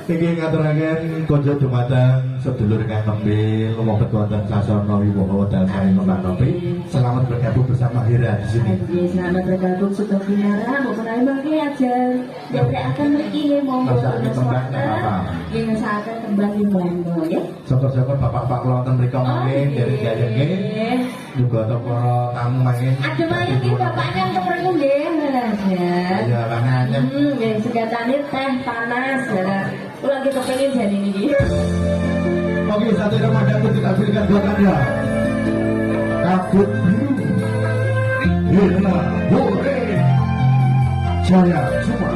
Iki ngaturaken kanca dumateng sedulur kang nembe lumebet wonten sasana wibawa dasare nopi. Selamat bergabung bersama Hira di sini. Selamat bergabung sudah binara maupun ayo bangke aja. Jadi akan mriki monggo yang saat kembang di monggo ya. Syukur-syukur bapak-bapak kula wonten mriku mangke dari gayeng nggih. Juga para tamu mangke. Ada mangke iki bapaknya untuk mriku nggih. Ya, panganem. Nggih, segatane teh panas ya. Kula kita pengen jadi ini. Oke, satu Ramadan itu kita berikan buat Anda. Kabut biru. Hirna Hore Jaya Cuma.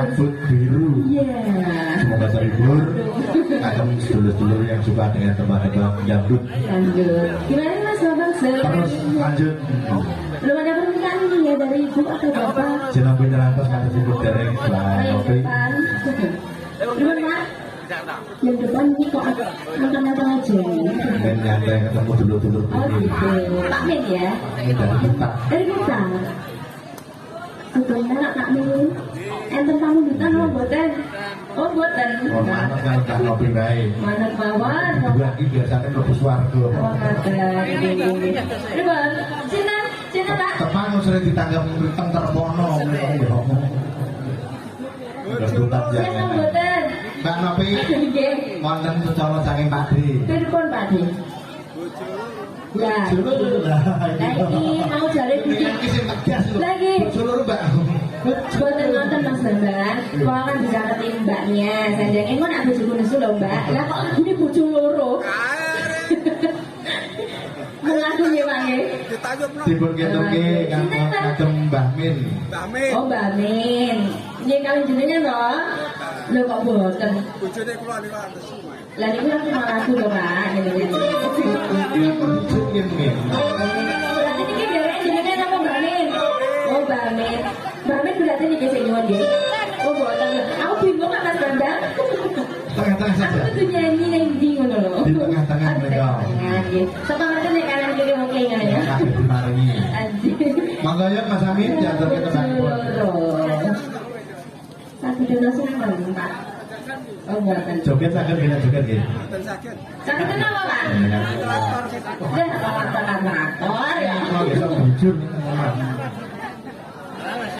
rambut biru. Iya. Semoga terhibur. Akan sedulur-sedulur yang suka dengan tebak-tebak dangdut. Lanjut. Gimana Mas Bambang? Terus lanjut. Belum ada permintaan ini ya dari ibu atau bapak? Jeneng penyerantos kata sebut dereng Mbak Yang Novi. depan. Belum Pak? Yang depan ini kok makan apa aja nih? Dan nyantai ketemu dulur-dulur Oh ini. gitu. Pak Min ya? Ini dari kita. Dari kita. Sebenarnya Kak Min. Enten tamu kita mau buatan. Oh buatan. Oh, mana kan Kak Novi baik. Mana bawaan? Dua ini biasanya lebih suarga. Oh kata. Ini bang. Cina. Cina Pak. Tepang sering ditanggap teng terpono. Dangdutan Yang jangan. buatan. Mbak Novi, Nggih. wonten secara saking Pakde. Telepon Pak Di. Lah. Lagi mau jare Ini kucing. sing tegas lho. Lagi. Seluruh Mbak. Buatan nonton Mas Bambang, kau kan bisa ngertiin mbaknya. Sayangnya kau nak bojo nesu loh mbak. Lah kok ini bojo loro? Mengaku ya Pak ya. Dipun ketoke kagem Mbah Min. Oh Mbak Min. Ini kalian jenengnya loh. Lo kok boten? Lah ini kan cuma lagu loh Pak. Iya kondisi yen Min. Berarti ini derek jenengnya nama Mbak Min. Oh Mbak Min. Mbak Min berarti ini kisah nyuwun ya. Oh boten. Aku bingung Mas Bambang. Tengah-tengah saja. Aku tuh nyanyi yang di ngono loh. Di tengah-tengah mereka. Nggih. Sapa ngerti nek kalian kiri oke ngono ya. Kabeh dimaringi. Anjir. Mangga ya Mas Amin diatur ke tengahipun. Satu dino seneng Pak. Oh buatan. Joget saged bila joget nggih. Sakit kenapa Pak? Dah, kantor ya. Oh, besok bujur.